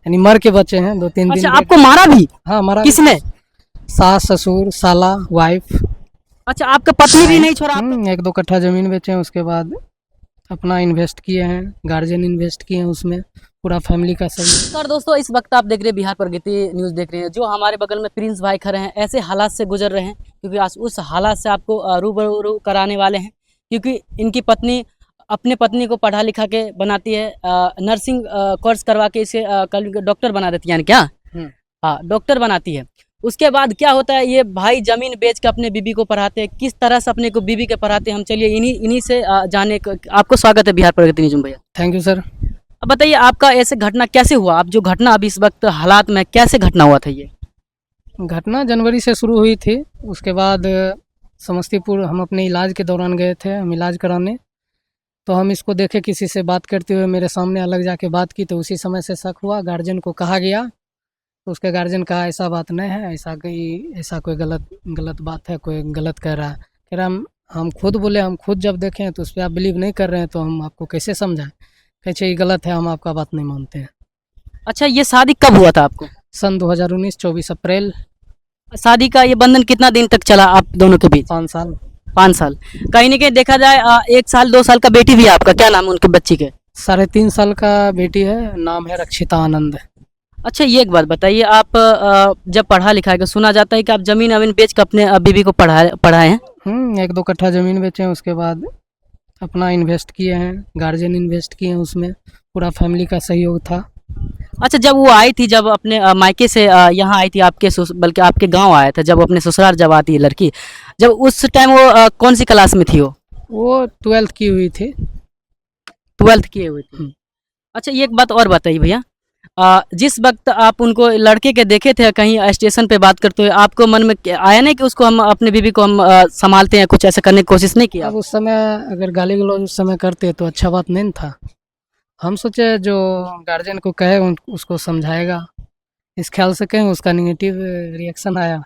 यानी मर के बचे हैं 2-3 दिन। अच्छा, आपको मारा भी? हाँ मरा। किसने? सास ससुर साला वाइफ। अच्छा, आपका पत्नी भी नहीं छोड़ा आपको? 1-2 कट्ठा जमीन बेचे हैं, उसके बाद अपना इन्वेस्ट किए हैं, गार्जियन इन्वेस्ट किए हैं उसमें, पूरा फैमिली का सही। सर दोस्तों, इस वक्त आप देख रहे हैं बिहार प्रगति न्यूज़ देख रहे हैं। जो हमारे बगल में प्रिंस भाई खड़े हैं, ऐसे हालात से गुजर रहे हैं, क्योंकि आज उस हालात से आपको रूबरू कराने वाले हैं। क्योंकि इनकी पत्नी अपने पत्नी को पढ़ा लिखा के बनाती है, नर्सिंग कोर्स करवा के इसे कल डॉक्टर बना देती है, यानी क्या? हाँ, डॉक्टर बनाती है। उसके बाद क्या होता है, ये भाई जमीन बेच के अपने बीबी को पढ़ाते हैं। किस तरह से अपने को बीबी के पढ़ाते हैं, हम चलिए इन्हीं से जाने। आपको स्वागत है बिहार प्रगति न्यूज़ में भैया। Thank you sir. अब बताइए, आपका ऐसे घटना कैसे हुआ? आप जो घटना अभी इस वक्त हालात में कैसे घटना हुआ था ये? घटना जनवरी से शुरू हुई थी। उसके बाद समस्तीपुर हम अपने इलाज के दौरान गए थे, हम इलाज कराने। तो हम इसको देखे, किसी से बात करते हुए मेरे सामने अलग जाके बात की, तो उसी समय से शक हुआ। गार्जियन को कहा गया, तो उसके गार्जियन कहा ऐसा बात नहीं है, ऐसा कोई गलत बात है, कोई गलत कह रहा है। कह रहा हम खुद बोले, हम खुद जब देखें तो उस पर आप बिलीव नहीं कर रहे हैं, तो हम आपको कैसे समझाएं। कैसे ये गलत है, हम आपका बात नहीं मानते हैं। अच्छा, ये शादी कब हुआ था आपको? सन 2019 24 अप्रैल। शादी का ये बंधन कितना दिन तक चला आप दोनों के बीच? 5 साल। 5 साल। कहीं ना कहीं देखा जाए 1 साल 2 साल का बेटी भी है आपका, क्या नाम है उनके बच्ची के? 3.5 साल का बेटी है, नाम है रक्षिता आनंद। अच्छा, ये एक बात बताइए, आप जब पढ़ा लिखा है, सुना जाता है कि आप जमीन अमीन बेच कर अपने बीबी को पढ़ाए हैं। 1-2 कट्ठा जमीन बेचे हैं, उसके बाद अपना इन्वेस्ट किए हैं, गार्जियन इन्वेस्ट किए हैं उसमें, पूरा फैमिली का सहयोग था। अच्छा, जब वो आई थी, जब अपने मायके से यहाँ आई थी आपके बल्कि आपके गांव आया था, जब अपने ससुराल जब आती है लड़की, जब उस टाइम वो कौन सी क्लास में थी वो 12th की हुई थी। 12th किए हुए थे। अच्छा, ये एक बात और बताइए भैया, जिस वक्त आप उनको लड़के के देखे थे कहीं स्टेशन पे बात करते हुए, आपको मन में आया नहीं कि उसको हम अपने बीबी को हम संभालते हैं, कुछ ऐसा करने की कोशिश नहीं किया? अब उस समय अगर गाली गलौज उस समय करते तो अच्छा बात नहीं था। हम सोचे जो गार्जियन को कहे उसको समझाएगा, इस ख्याल से कहें, उसका निगेटिव रिएक्शन आया।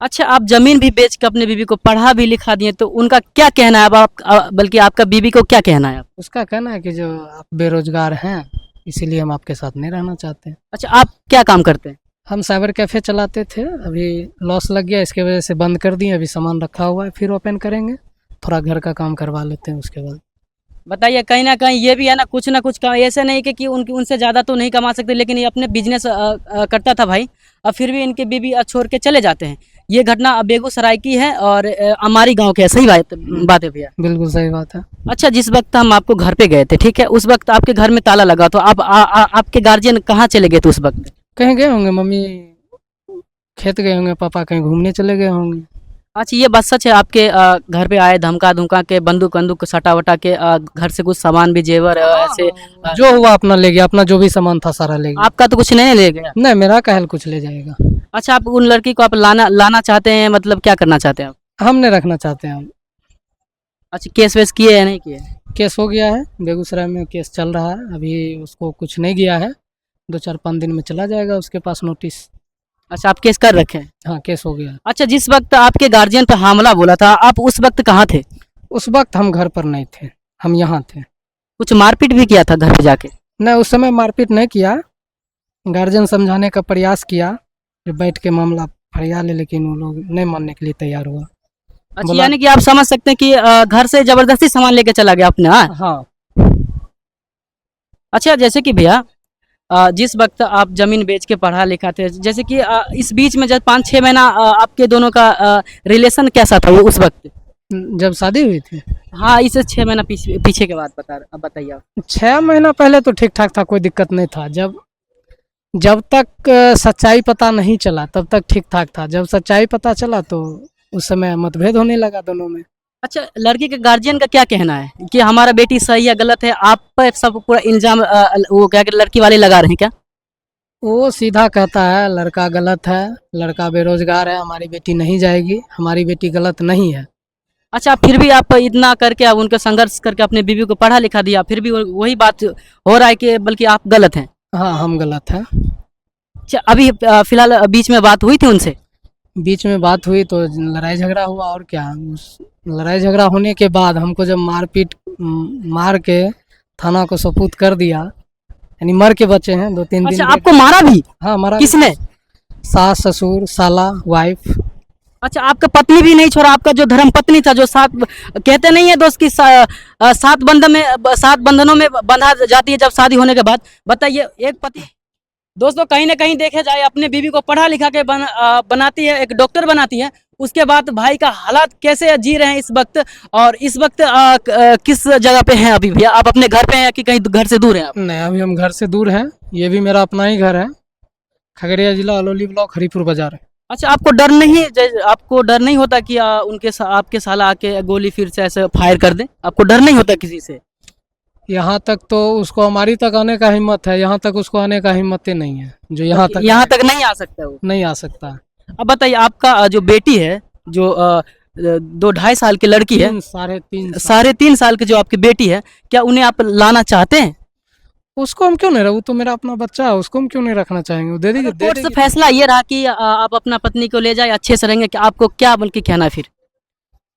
अच्छा, आप जमीन भी बेच के अपने बीबी को पढ़ा भी लिखा दिए, तो उनका क्या कहना है? अब आप बल्कि आपका बीबी को क्या कहना है? उसका कहना है कि जो आप बेरोजगार हैं, इसीलिए हम आपके साथ नहीं रहना चाहते हैं। अच्छा, आप क्या काम करते हैं? हम साइबर कैफ़े चलाते थे, अभी लॉस लग गया, इसके वजह से बंद कर दिए। अभी सामान रखा हुआ है, फिर ओपन करेंगे, थोड़ा घर का काम करवा लेते हैं उसके बाद। बताइए, कहीं ना कहीं ये भी है ना कुछ काम, ऐसे नहीं कि उनसे ज़्यादा तो नहीं कमा सकते, लेकिन ये अपने बिजनेस करता था भाई, और फिर भी इनके बीबी छोड़ के चले जाते हैं। ये घटना बेगूसराय की है और हमारी गांव की है। सही बात है भैया? बिल्कुल सही बात है। अच्छा, जिस वक्त हम आपको घर पे गए थे, ठीक है, उस वक्त आपके घर में ताला लगा, तो आप आपके गार्जियन कहाँ चले गए थे उस वक्त? कहीं गए होंगे, मम्मी खेत गए होंगे, पापा कहीं घूमने चले गए होंगे। अच्छा, ये बात सच है, आपके घर पे आए धमका धमका के, बंदूक वंदूक सटा वटा के, घर से कुछ सामान भी जेवर ऐसे जो हुआ अपना ले गया, अपना जो भी सामान था सारा ले गया। आपका तो कुछ नहीं ले गया? नहीं, मेरा कहल कुछ ले जाएगा। अच्छा, आप उन लड़की को आप लाना चाहते हैं, मतलब क्या करना चाहते हैं आप? हम नहीं रखना चाहते हैं हम। अच्छा, केस वेस किए या नहीं किए? केस हो गया है, बेगूसराय में केस चल रहा है, अभी उसको कुछ नहीं गया है, 2-4-5 दिन में चला जाएगा उसके पास नोटिस। अच्छा, आप केस कर रखे हैं? हाँ, केस हो गया है। अच्छा, जिस वक्त आपके गार्जियन पे हमला बोला था, आप उस वक्त कहाँ थे? उस वक्त हम घर पर नहीं थे, हम यहाँ थे। कुछ मारपीट भी किया था घर पे जाके? नहीं, उस समय मारपीट नहीं किया, गार्जियन समझाने का प्रयास किया कि बैठ के मामला फरिया ले, लेकिन वो लोग नहीं मानने के लिए तैयार हुआ। अच्छा, बोला- यानी कि आप समझ सकते हैं कि घर से जबरदस्ती सामान लेके चला गया अपने? हाँ। हाँ। अच्छा, जैसे कि भैया जिस वक्त आप जमीन बेच के पढ़ा लिखा थे, जैसे कि इस बीच में जब 5-6 महीना आपके दोनों का रिलेशन कैसा था वो उस वक्त? जब शादी हुई थी हाँ, इसे 6 महीना पीछे के बाद अब बताइए आप। 6 महीना पहले तो ठीक ठाक था, कोई दिक्कत नहीं था। जब तक सच्चाई पता नहीं चला तब तक ठीक ठाक था। जब सच्चाई पता चला तो उस समय मतभेद होने लगा दोनों में। अच्छा, लड़की के गार्जियन का क्या कहना है कि हमारा बेटी सही है गलत है? आप पर सब पूरा इल्जाम वो क्या कि लड़की वाले लगा रहे हैं क्या? वो सीधा कहता है लड़का गलत है, लड़का बेरोजगार है, हमारी बेटी नहीं जाएगी, हमारी बेटी गलत नहीं है। अच्छा, फिर भी आप इतना करके, आप उनका संघर्ष करके अपने बीवी को पढ़ा लिखा दिया, फिर भी वही बात हो रहा है कि बल्कि आप गलत हैं? हाँ, हम गलत हैं। अच्छा, अभी फिलहाल बीच में बात हुई थी उनसे? बीच में बात हुई तो लड़ाई झगड़ा हुआ, और क्या। उस लड़ाई झगड़ा होने के बाद हमको जब मार के थाना को सुपुर्द कर दिया, यानी मर के बचे हैं 2-3 दिन अच्छा, आपको मारा भी? हाँ मरा। किसने? सास ससुर साला वाइफ। अच्छा, आपका पत्नी भी नहीं छोड़ा, आपका जो धर्म पत्नी था जो सात, कहते नहीं है दोस्त की सात बंधन में, सात बंधनों में बंधा जाती है जब शादी होने के बाद। बताइए, एक पति दोस्तों कहीं ना कहीं देखे जाए अपने बीवी को पढ़ा लिखा के बनाती है, एक डॉक्टर बनाती है, उसके बाद भाई का हालात कैसे जी रहे हैं इस वक्त, और इस वक्त किस जगह पे हैं अभी भैया? आप अपने घर पे हैं कि कहीं घर से दूर हैं आप? नहीं अभी हम घर से दूर हैं, ये भी मेरा अपना ही घर है, खगड़िया जिला अलौली ब्लॉक हरिपुर बाजार है। अच्छा, आपको डर नहीं होता कि आपके साला आके गोली फिर से ऐसे फायर कर दे? आपको डर नहीं होता किसी से? यहाँ तक तो उसको हमारी तक आने का हिम्मत है, यहाँ तक उसको आने का हिम्मत ही नहीं है जो यहाँ तक नहीं आ सकता वो? नहीं आ सकता। अब बताइए, आपका जो बेटी है, जो 2-2.5 साल की लड़की है, 3.5 साल की जो आपकी बेटी है, क्या उन्हें आप लाना चाहते हैं? उसको हम क्यों नहीं, वो तो मेरा अपना बच्चा है, उसको हम क्यों नहीं रखना चाहेंगे, वो दे देगी। कोर्ट से फैसला ये रहा कि आप अपना पत्नी को ले जाए, अच्छे से रहेंगे, कि आपको क्या बल्कि कहना है फिर?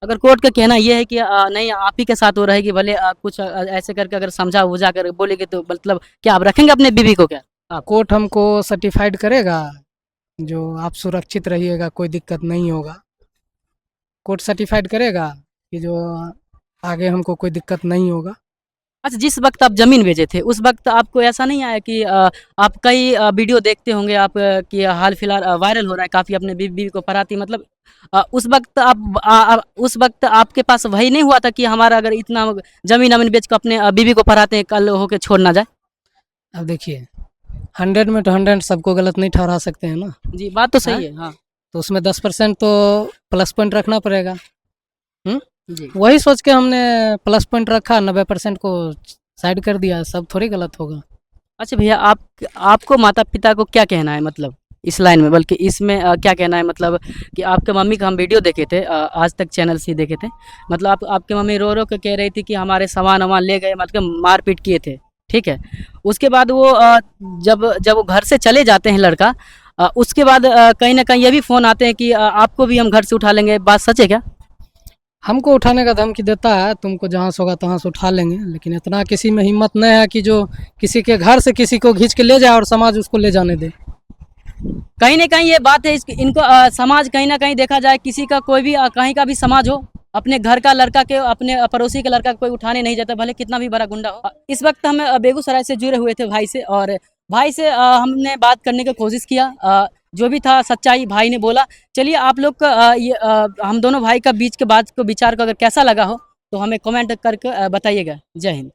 अगर कोर्ट का कहना ये है कि नहीं आप ही के साथ वो रहेगी, भले कुछ ऐसे करके अगर समझा बुझा कर बोलेगी, तो मतलब क्या आप रखेंगे अपने बीवी को क्या? कोर्ट हमको सर्टिफाइड करेगा जो आप सुरक्षित रहिएगा, कोई दिक्कत नहीं होगा। कोर्ट सर्टिफाइड करेगा कि जो आगे हमको कोई दिक्कत नहीं होगा। अच्छा, जिस वक्त आप जमीन बेचे थे उस वक्त आपको ऐसा नहीं आया कि आप कई वीडियो देखते होंगे आप कि हाल फिलहाल वायरल हो रहा है काफ़ी, अपने बीवी को पराती, मतलब उस वक्त उस वक्त आपके पास वही नहीं हुआ था कि हमारा अगर इतना जमीन अमीन बेच कर अपने बीवी को पराते हैं, कल होके छोड़ ना जाए? अब देखिए 100 में तो 100 सबको गलत नहीं ठहरा सकते हैं ना। जी, बात तो सही है। हाँ तो उसमें 10% तो प्लस पॉइंट रखना पड़ेगा। जी। वही सोच के हमने प्लस पॉइंट रखा, 90% को साइड कर दिया, सब थोड़ी गलत होगा। अच्छा भैया, आपको माता पिता को क्या कहना है, मतलब इस लाइन में, बल्कि इसमें क्या कहना है, मतलब कि आपके मम्मी का हम वीडियो देखे थे, आज तक चैनल से ही देखे थे, मतलब आपके मम्मी रो रो के कह रही थी कि हमारे सामान वामान ले गए, मतलब मारपीट किए थे, ठीक है? उसके बाद वो जब वो घर से चले जाते हैं लड़का, उसके बाद कहीं ना कहीं ये भी फ़ोन आते हैं कि आपको भी हम घर से उठा लेंगे, बात सच है क्या? हमको उठाने का धमकी देता है, तुमको जहाँ से होगा तहाँ से उठा लेंगे, लेकिन इतना किसी में हिम्मत नहीं है कि जो किसी के घर से किसी को खींच के ले जाए और समाज उसको ले जाने दे। कहीं ना कहीं ये बात है, इनको समाज कहीं ना कहीं देखा जाए, किसी का कोई भी कहीं का भी समाज हो, अपने घर का लड़का के अपने पड़ोसी के लड़का कोई उठाने नहीं जाता, भले कितना भी बड़ा गुंडा हो। इस वक्त हम बेगूसराय से जुड़े हुए थे भाई से, और भाई से हमने बात करने की कोशिश किया, जो भी था सच्चाई भाई ने बोला। चलिए, आप लोग का हम दोनों भाई का बीच के बात को विचार को अगर कैसा लगा हो तो हमें कमेंट करके बताइएगा। जय हिंद।